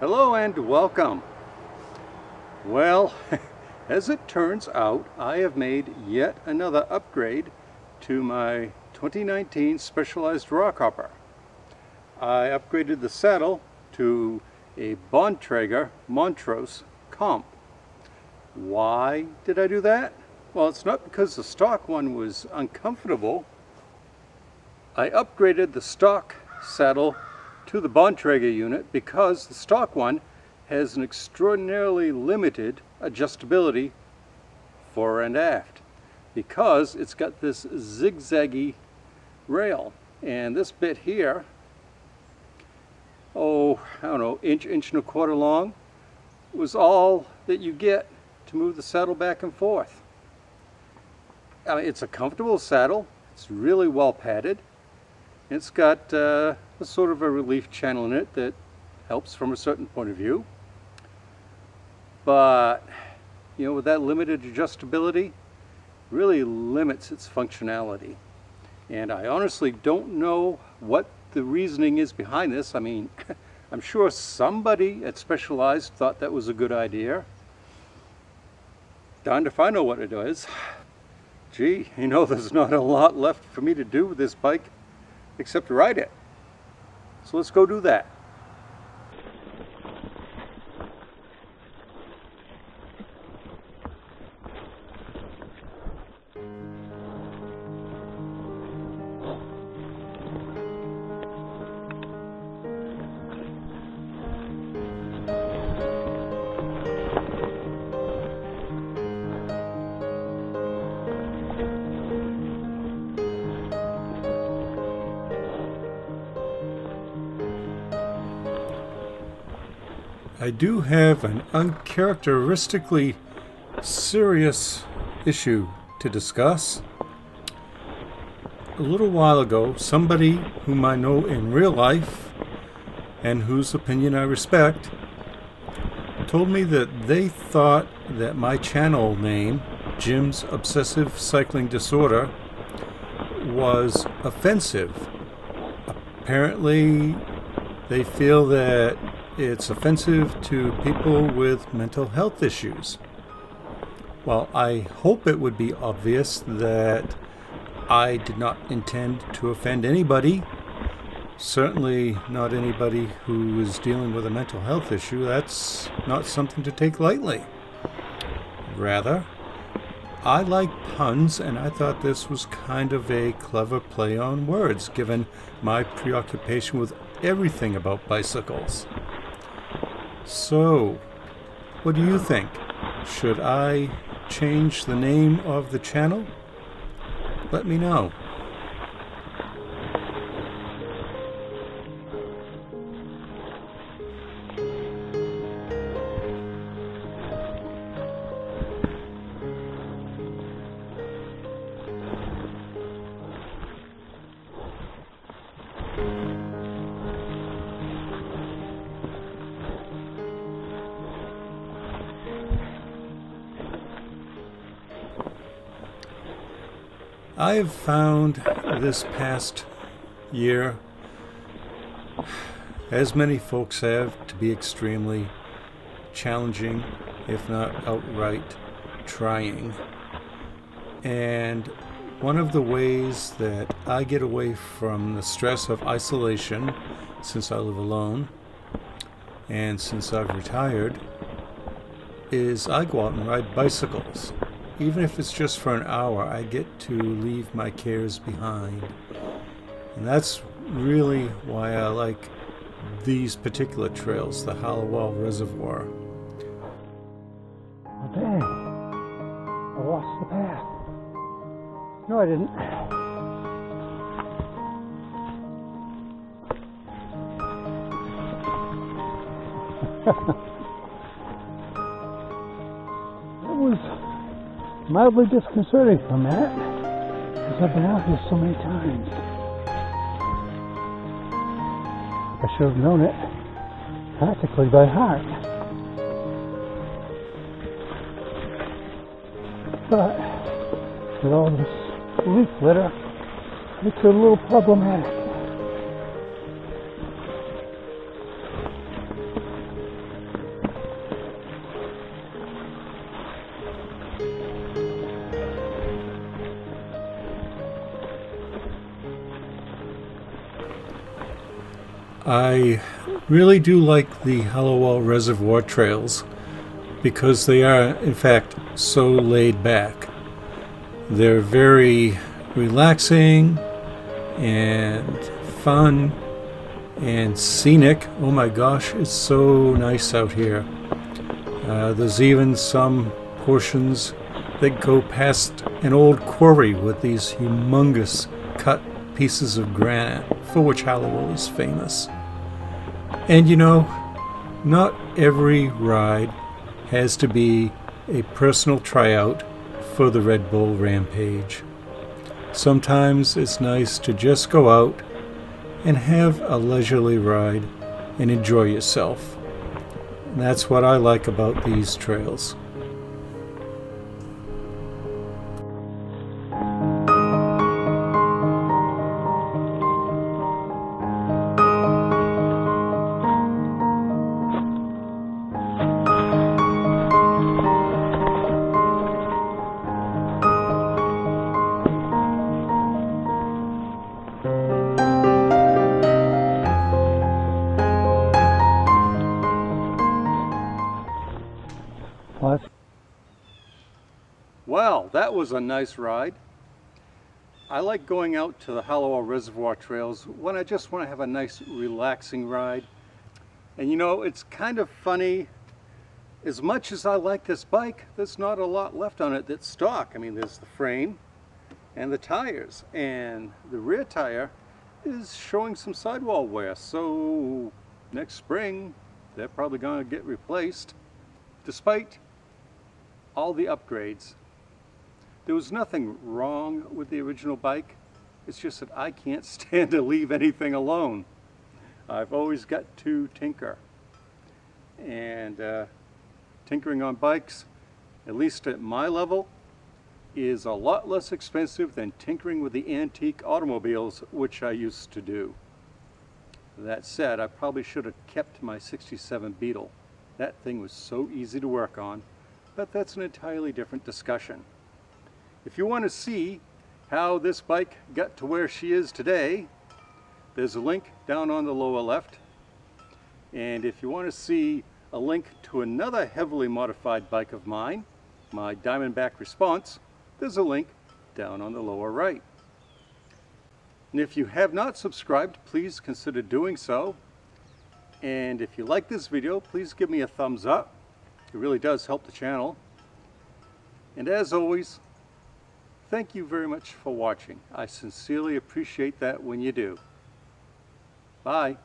Hello and welcome. Well, as it turns out, I have made yet another upgrade to my 2019 Specialized Rockhopper. I upgraded the saddle to a Bontrager Montrose Comp. Why did I do that? Well, it's not because the stock one was uncomfortable. I upgraded the stock saddle to the Bontrager unit because the stock one has an extraordinarily limited adjustability fore and aft, because it's got this zigzaggy rail, and this bit here, I don't know, inch and a quarter long, was all that you get to move the saddle back and forth. I mean, it's a comfortable saddle, it's really well padded. It's got a sort of a relief channel in it that helps from a certain point of view. But, you know, with that limited adjustability, really limits its functionality. And I honestly don't know what the reasoning is behind this. I mean, I'm sure somebody at Specialized thought that was a good idea. Darned if I know what it is. Gee, you know, there's not a lot left for me to do with this bike except to ride it. So let's go do that. I do have an uncharacteristically serious issue to discuss. A little while ago, somebody whom I know in real life and whose opinion I respect told me that they thought that my channel name, Jim's Obsessive Cycling Disorder, was offensive. Apparently, they feel that it's offensive to people with mental health issues. Well, I hope it would be obvious that I did not intend to offend anybody. Certainly not anybody who is dealing with a mental health issue. That's not something to take lightly. Rather, I like puns, and I thought this was kind of a clever play on words, given my preoccupation with everything about bicycles. So, what do you think? Should I change the name of the channel? Let me know. I have found this past year, as many folks have, to be extremely challenging, if not outright trying. And one of the ways that I get away from the stress of isolation, since I live alone and since I've retired, is I go out and ride bicycles. Even if it's just for an hour, I get to leave my cares behind. And that's really why I like these particular trails, the Hallowell Reservoir. Oh, dang. I lost the path. No, I didn't. That was mildly disconcerting for Matt, because I've been out here so many times. I should have known it practically by heart. But with all this leaf litter, it's a little problematic. I really do like the Hallowell Reservoir trails because they are, in fact, so laid back. They're very relaxing and fun and scenic. Oh my gosh, it's so nice out here. There's even some portions that go past an old quarry with these humongous cut pieces of granite for which Hallowell is famous. And you know, not every ride has to be a personal tryout for the Red Bull Rampage. Sometimes it's nice to just go out and have a leisurely ride and enjoy yourself. And that's what I like about these trails. Well, that was a nice ride. I like going out to the Hallowell Reservoir trails when I just want to have a nice relaxing ride. And you know, it's kind of funny, as much as I like this bike, there's not a lot left on it that's stock. I mean, there's the frame and the tires, and the rear tire is showing some sidewall wear, so next spring they're probably going to get replaced. Despite all the upgrades, there was nothing wrong with the original bike. It's just that I can't stand to leave anything alone. I've always got to tinker. And tinkering on bikes, at least at my level, is a lot less expensive than tinkering with the antique automobiles, which I used to do. That said, I probably should have kept my '67 Beetle. That thing was so easy to work on, but that's an entirely different discussion. If you want to see how this bike got to where she is today, there's a link down on the lower left. And if you want to see a link to another heavily modified bike of mine, my Diamondback Response, there's a link down on the lower right. And if you have not subscribed, please consider doing so. And if you like this video, please give me a thumbs up. It really does help the channel. And as always, thank you very much for watching. I sincerely appreciate that when you do. Bye.